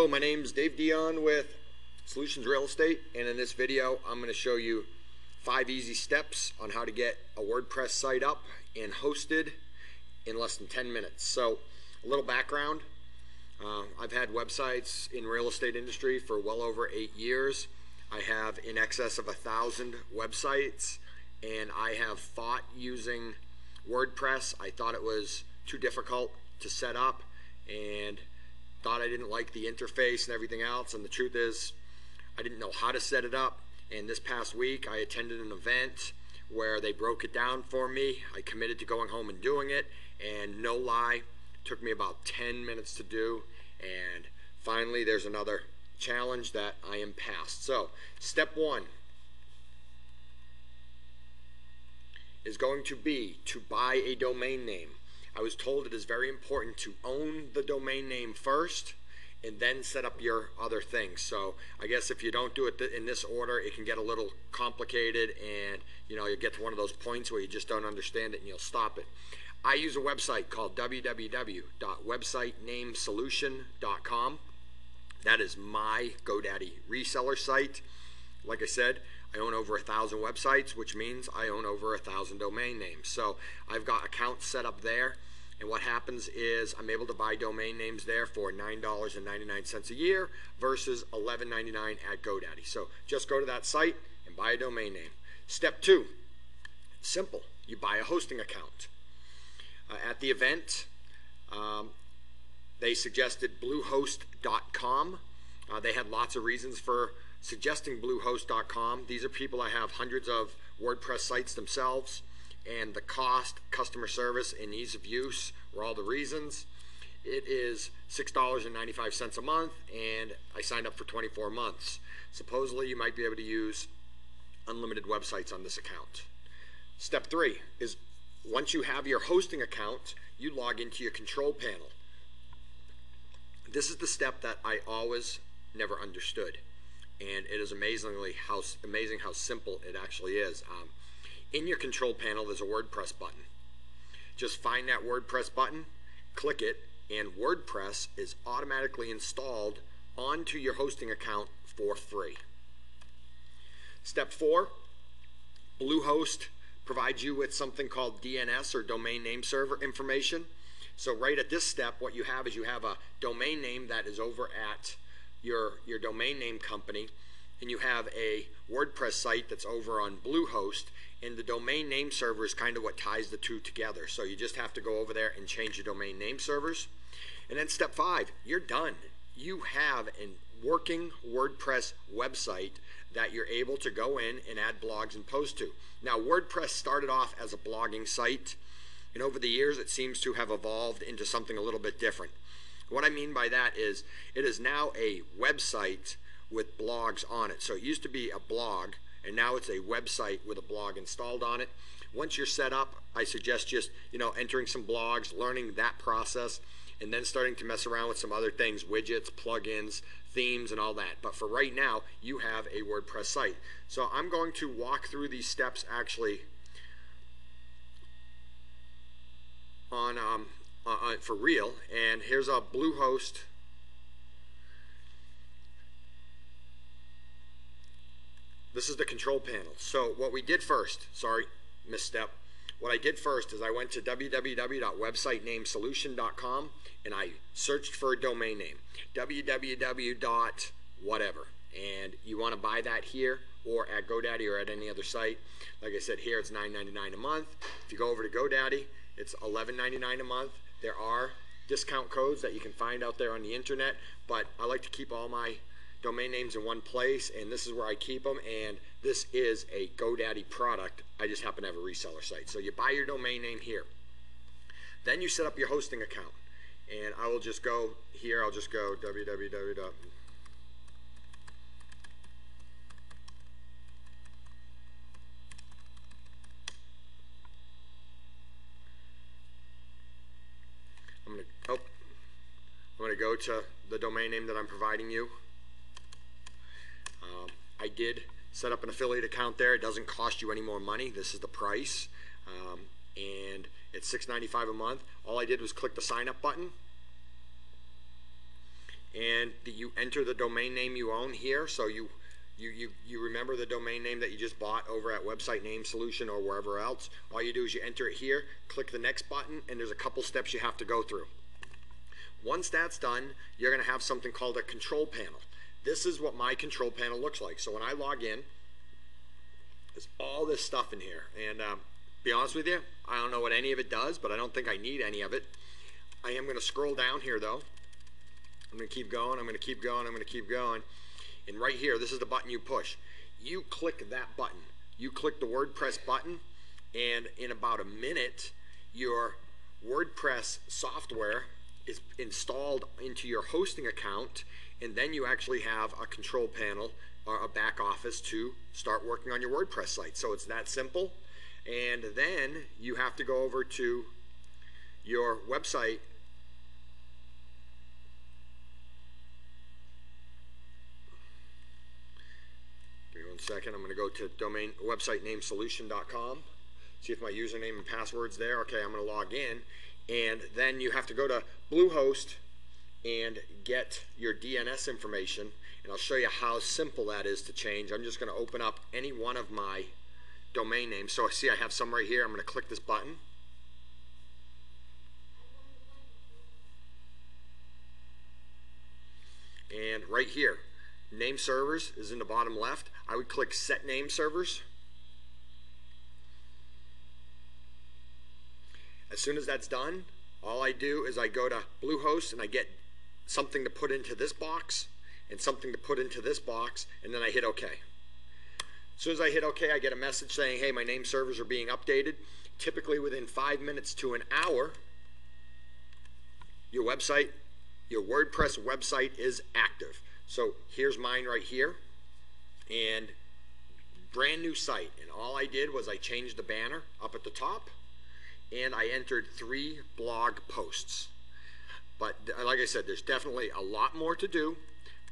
Hello, my name is Dave Dion with Solutions Real Estate, and in this video I'm going to show you 5 easy steps on how to get a WordPress site up and hosted in less than 10 minutes. So a little background, I've had websites in real estate industry for well over 8 years. I have in excess of 1,000 websites, and I have fought using WordPress. I thought it was too difficult to set up and thought I didn't like the interface and everything else, and the truth is I didn't know how to set it up. And this past week I attended an event where they broke it down for me. I committed to going home and doing it, and no lie, it took me about 10 minutes to do, and finally there's another challenge that I am past. So step 1 is going to be to buy a domain name. I was told it is very important to own the domain name first and then set up your other things. So I guess if you don't do it in this order, it can get a little complicated, and you get to one of those points where you just don't understand it and you'll stop it. I use a website called www.websitenamesolution.com. That is my GoDaddy reseller site. Like I said, I own over 1,000 websites, which means I own over 1,000 domain names. So I've got accounts set up there, and what happens is I'm able to buy domain names there for $9.99 a year versus $11.99 at GoDaddy. So just go to that site and buy a domain name. Step 2, simple. You buy a hosting account. At the event, they suggested Bluehost.com. They had lots of reasons for suggesting Bluehost.com. These are people that have hundreds of WordPress sites themselves, and the cost, customer service, and ease of use were all the reasons. It is $6.95 a month, and I signed up for 24 months. Supposedly you might be able to use unlimited websites on this account. Step 3 is once you have your hosting account, you log into your control panel. This is the step that I always never understood, and it is amazing how simple it actually is. In your control panel, there's a WordPress button. Just find that WordPress button, click it, and WordPress is automatically installed onto your hosting account for free. Step 4, Bluehost provides you with something called DNS, or domain name server information. So right at this step, what you have is you have a domain name that is over at your domain name company, and you have a WordPress site that's over on Bluehost, and the domain name server is kind of what ties the two together. So you just have to go over there and change your domain name servers. And then step 5, you're done. You have a working WordPress website that you're able to go in and add blogs and post to. Now, WordPress started off as a blogging site, and over the years it seems to have evolved into something a little bit different. What I mean by that is it is now a website with blogs on it. So it used to be a blog, and now it's a website with a blog installed on it. Once you're set up, I suggest just entering some blogs, learning that process, and then starting to mess around with some other things, widgets, plugins, themes, and all that. But for right now, you have a WordPress site. So I'm going to walk through these steps actually on for real. And here's a Bluehost. This is the control panel. So what we did first, sorry, misstep. What I did first is I went to www.websitenamesolution.com and I searched for a domain name, www.whatever. And you want to buy that here or at GoDaddy or at any other site. Like I said, here it's $9.99 a month. If you go over to GoDaddy, it's $11.99 a month. There are discount codes that you can find out there on the internet, but I like to keep all my domain names in one place, and this is where I keep them, and this is a GoDaddy product. I just happen to have a reseller site. So you buy your domain name here. Then you set up your hosting account, and I will just go here, I'll just go www. I'm going to go to the domain name that I'm providing you. I did set up an affiliate account there. It doesn't cost you any more money. This is the price, and it's $6.95 a month. All I did was click the sign up button, and you enter the domain name you own here. So you remember the domain name that you just bought over at Website Name Solution or wherever else. All you do is you enter it here, click the next button, and there's a couple steps you have to go through. Once that's done, you're going to have something called a control panel. This is what my control panel looks like. So when I log in, there's all this stuff in here. And be honest with you, I don't know what any of it does, but I don't think I need any of it. I am going to scroll down here though. I'm going to keep going, I'm going to keep going, I'm going to keep going. And right here, this is the button you push. You click that button. You click the WordPress button, and in about a minute, your WordPress software is installed into your hosting account, and then you actually have a control panel or a back office to start working on your WordPress site. So it's that simple. And then you have to go over to your website. Give me 1 second. I'm going to go to websitenamesolution.com. See if my username and password's there. Okay, I'm going to log in. And then you have to go to Bluehost and get your DNS information. And I'll show you how simple that is to change. I'm just going to open up any one of my domain names. So I see I have some right here. I'm going to click this button. And right here, name servers is in the bottom left. I would click set name servers. As soon as that's done, all I do is I go to Bluehost and I get something to put into this box and something to put into this box, and then I hit OK. As soon as I hit OK, I get a message saying, hey, my name servers are being updated. Typically within 5 minutes to an hour, your website, your WordPress website is active. So here's mine right here, and brand new site. And all I did was I changed the banner up at the top, and I entered 3 blog posts. But like I said, there's definitely a lot more to do.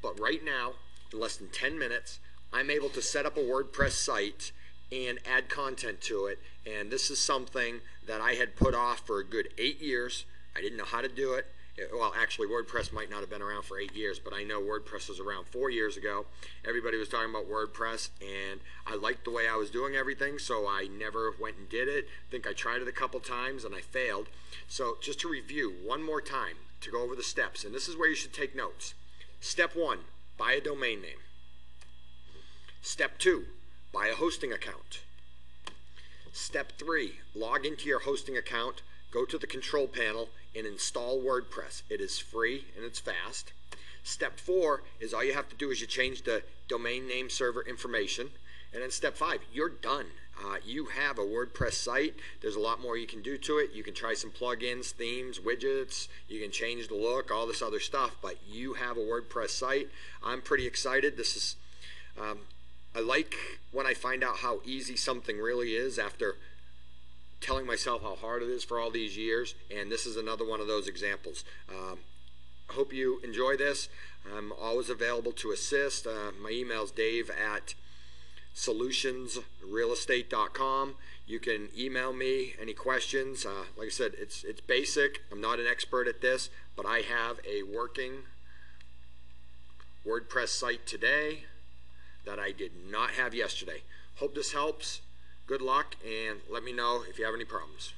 But right now, in less than 10 minutes, I'm able to set up a WordPress site and add content to it. And this is something that I had put off for a good 8 years. I didn't know how to do it. Well, actually, WordPress might not have been around for 8 years, but I know WordPress was around 4 years ago. Everybody was talking about WordPress, and I liked the way I was doing everything, so I never went and did it. I think I tried it a couple times, and I failed. So just to review one more time, to go over the steps, and this is where you should take notes. Step 1, buy a domain name. Step 2, buy a hosting account. Step 3, log into your hosting account, go to the control panel, and install WordPress. It is free and it's fast. Step 4 is all you have to do is you change the domain name server information. And then step 5, you're done. You have a WordPress site. There's a lot more you can do to it. You can try some plugins, themes, widgets. You can change the look, all this other stuff. But you have a WordPress site. I'm pretty excited. This is, I like when I find out how easy something really is after telling myself how hard it is for all these years, and this is another one of those examples. I hope you enjoy this. I'm always available to assist. My email is dave@solutionsrealestate.com. You can email me any questions. Like I said, it's basic. I'm not an expert at this, but I have a working WordPress site today that I did not have yesterday. Hope this helps. Good luck, and let me know if you have any problems.